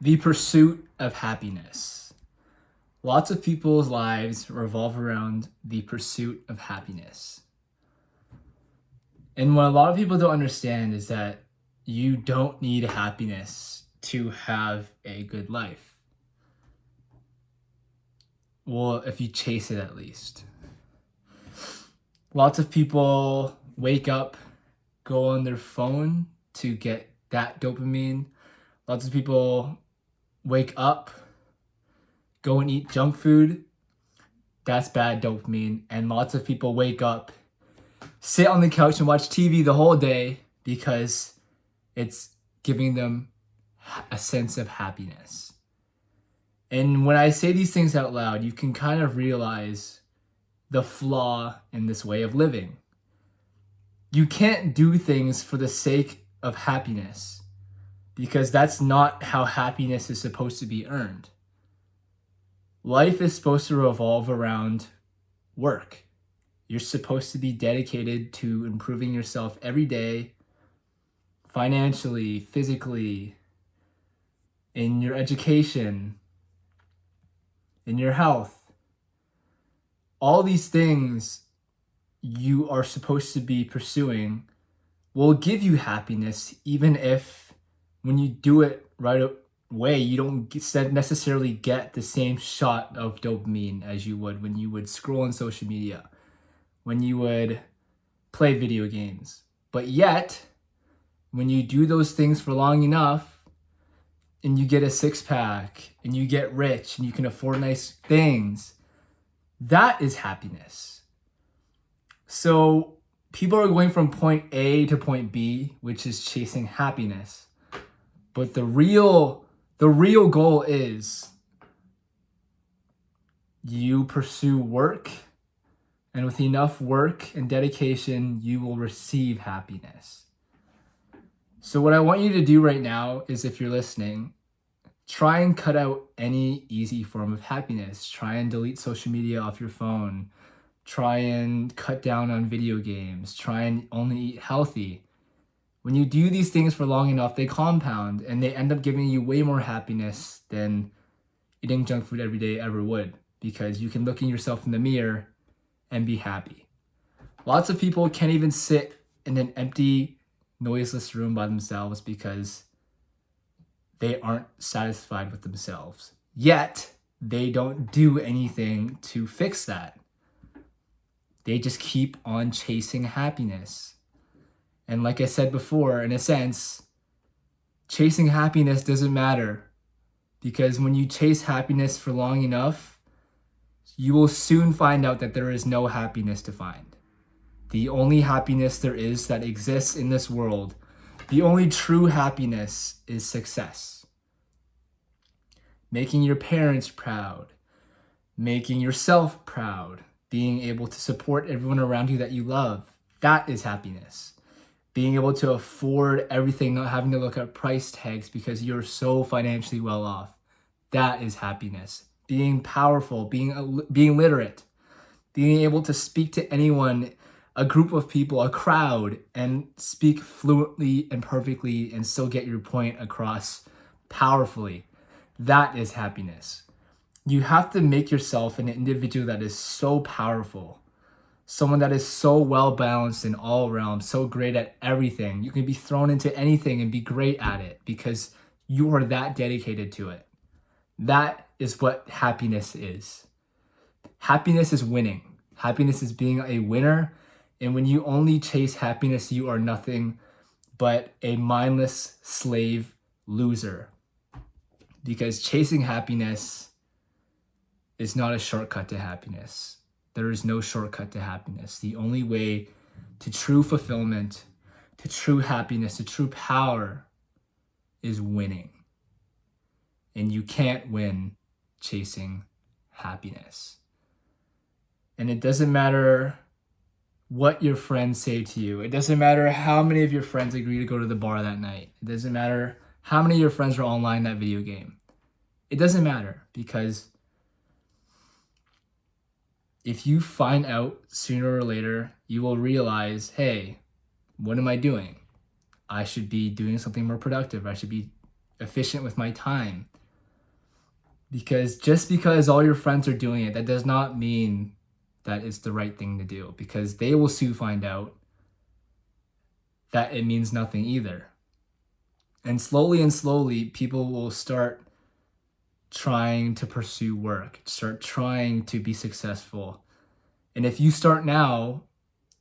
The pursuit of happiness. Lots of people's lives revolve around the pursuit of happiness. And what a lot of people don't understand is that you don't need happiness to have a good life. Well, if you chase it at least. Lots of people wake up, go on their phone to get that dopamine. Lots of people wake up, go and eat junk food. That's bad dopamine. And lots of people wake up, sit on the couch and watch TV the whole day because it's giving them a sense of happiness. And when I say these things out loud, you can kind of realize the flaw in this way of living. You can't do things for the sake of happiness because that's not how happiness is supposed to be earned. Life is supposed to revolve around work. You're supposed to be dedicated to improving yourself every day, financially, physically, in your education, in your health. All these things you are supposed to be pursuing will give you happiness, even if when you do it right away, you don't necessarily get the same shot of dopamine as you would when you would scroll on social media, when you would play video games. But yet, when you do those things for long enough, and you get a six-pack, and you get rich, and you can afford nice things, that is happiness. So people are going from point A to point B, which is chasing happiness. But the real goal is you pursue work, and with enough work and dedication, you will receive happiness. So what I want you to do right now is, if you're listening, try and cut out any easy form of happiness. Try and delete social media off your phone. Try and cut down on video games. Try and only eat healthy. When you do these things for long enough, they compound and they end up giving you way more happiness than eating junk food every day ever would, because you can look at yourself in the mirror and be happy. Lots of people can't even sit in an empty, noiseless room by themselves because they aren't satisfied with themselves. Yet, they don't do anything to fix that. They just keep on chasing happiness. And like I said before, in a sense, chasing happiness doesn't matter, because when you chase happiness for long enough, you will soon find out that there is no happiness to find. The only happiness there is that exists in this world, the only true happiness, is success. Making your parents proud, making yourself proud, being able to support everyone around you that you love, that is happiness. Being able to afford everything, not having to look at price tags because you're so financially well off, that is happiness. Being powerful, being literate, being able to speak to anyone, a group of people, a crowd, and speak fluently and perfectly and still get your point across powerfully. That is happiness. You have to make yourself an individual that is so powerful, someone that is so well balanced in all realms, so great at everything. You can be thrown into anything and be great at it because you are that dedicated to it. That is what happiness is. Happiness is winning. Happiness is being a winner. And when you only chase happiness, you are nothing but a mindless slave loser. Because chasing happiness is not a shortcut to happiness. There is no shortcut to happiness. The only way to true fulfillment, to true happiness, to true power is winning. And you can't win chasing happiness. And it doesn't matter what your friends say to you. It doesn't matter how many of your friends agree to go to the bar that night. It doesn't matter how many of your friends are online that video game. It doesn't matter, because if you find out sooner or later, you will realize, hey, what am I doing? I should be doing something more productive. I should be efficient with my time. Because just because all your friends are doing it, that does not mean that it's the right thing to do, because they will soon find out that it means nothing either. And slowly, people will start trying to pursue work, start trying to be successful. And if you start now,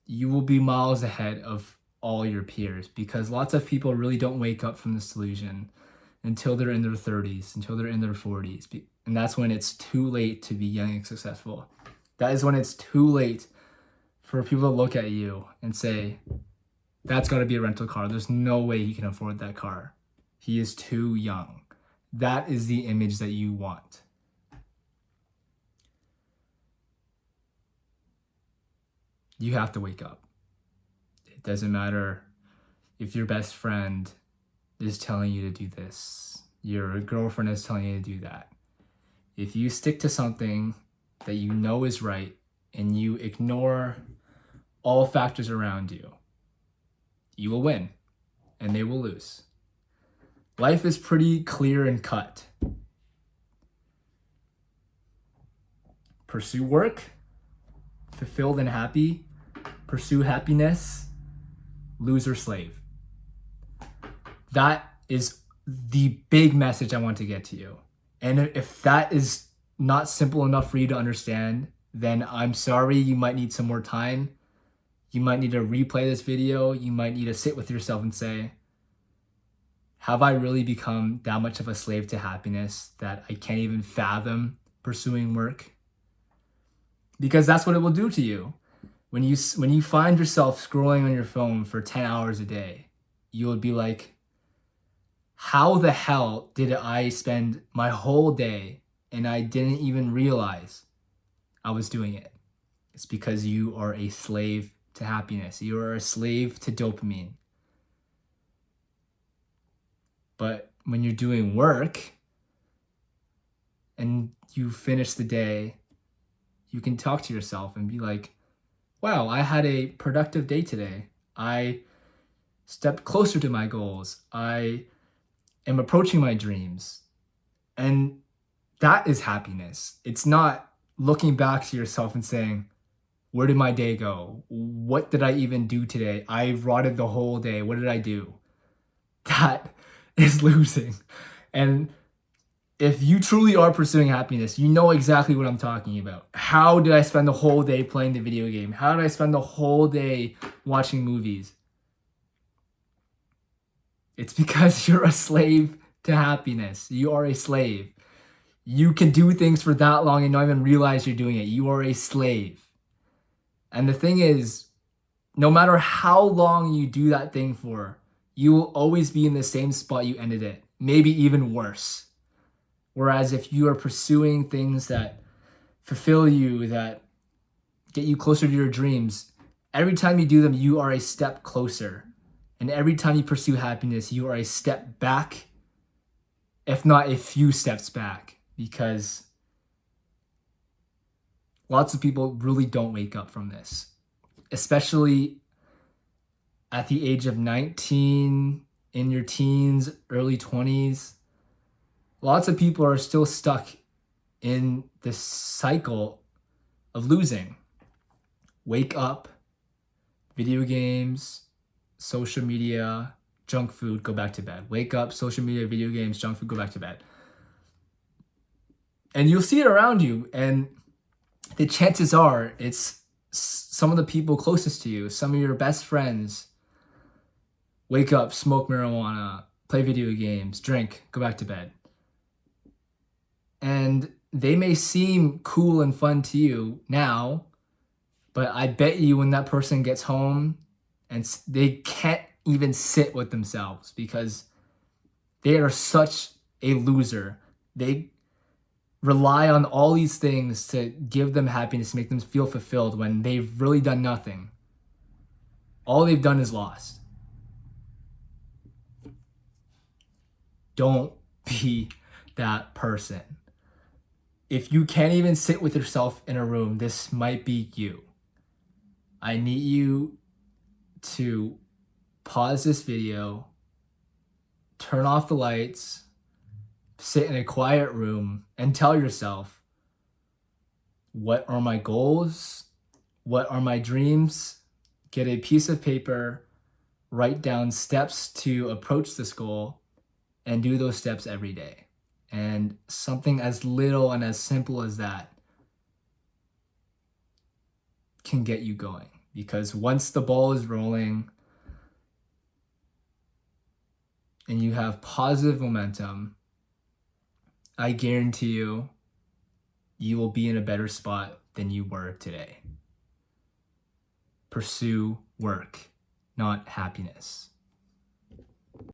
you will be miles ahead of all your peers, because lots of people really don't wake up from this delusion until they're in their 30s, until they're in their 40s. And that's when it's too late to be young and successful. That is when it's too late for people to look at you and say, that's got to be a rental car. There's no way he can afford that car. He is too young. That is the image that you want. You have to wake up. It doesn't matter if your best friend is telling you to do this, your girlfriend is telling you to do that. If you stick to something that you know is right and you ignore all factors around you, you will win and they will lose. Life is pretty clear and cut. Pursue work, fulfilled and happy. Pursue happiness, lose or slave. That is the big message I want to get to you. And if that is not simple enough for you to understand, then I'm sorry, you might need some more time. You might need to replay this video. You might need to sit with yourself and say, have I really become that much of a slave to happiness that I can't even fathom pursuing work? Because that's what it will do to you. When you find yourself scrolling on your phone for 10 hours a day, you'll be like, how the hell did I spend my whole day and I didn't even realize I was doing it? It's because you are a slave to happiness. You are a slave to dopamine. But when you're doing work and you finish the day, you can talk to yourself and be like, wow, I had a productive day today. I stepped closer to my goals. I am approaching my dreams. And that is happiness. It's not looking back to yourself and saying, where did my day go? What did I even do today? I rotted the whole day. What did I do? That is losing. And if you truly are pursuing happiness, you know exactly what I'm talking about. How did I spend the whole day playing the video game? How did I spend the whole day watching movies? It's because you're a slave to happiness. You are a slave. You can do things for that long and not even realize you're doing it. You are a slave. And the thing is, no matter how long you do that thing for, you will always be in the same spot you ended it, maybe even worse. Whereas if you are pursuing things that fulfill you, that get you closer to your dreams, every time you do them, you are a step closer. And every time you pursue happiness, you are a step back, if not a few steps back, because lots of people really don't wake up from this, especially at the age of 19, in your teens, early 20s. Lots of people are still stuck in this cycle of losing. Wake up, video games, social media, junk food, go back to bed. Wake up, social media, video games, junk food, go back to bed. And you'll see it around you, and the chances are it's some of the people closest to you, some of your best friends. Wake up, smoke marijuana, play video games, drink, go back to bed. And they may seem cool and fun to you now, but I bet you when that person gets home and they can't even sit with themselves because they are such a loser. They rely on all these things to give them happiness, to make them feel fulfilled when they've really done nothing. All they've done is lost. Don't be that person. If you can't even sit with yourself in a room, this might be you. I need you to pause this video, turn off the lights, sit in a quiet room and tell yourself, what are my goals? What are my dreams? Get a piece of paper, write down steps to approach this goal, and do those steps every day. And something as little and as simple as that can get you going. Because once the ball is rolling and you have positive momentum, I guarantee you, you will be in a better spot than you were today. Pursue work, not happiness.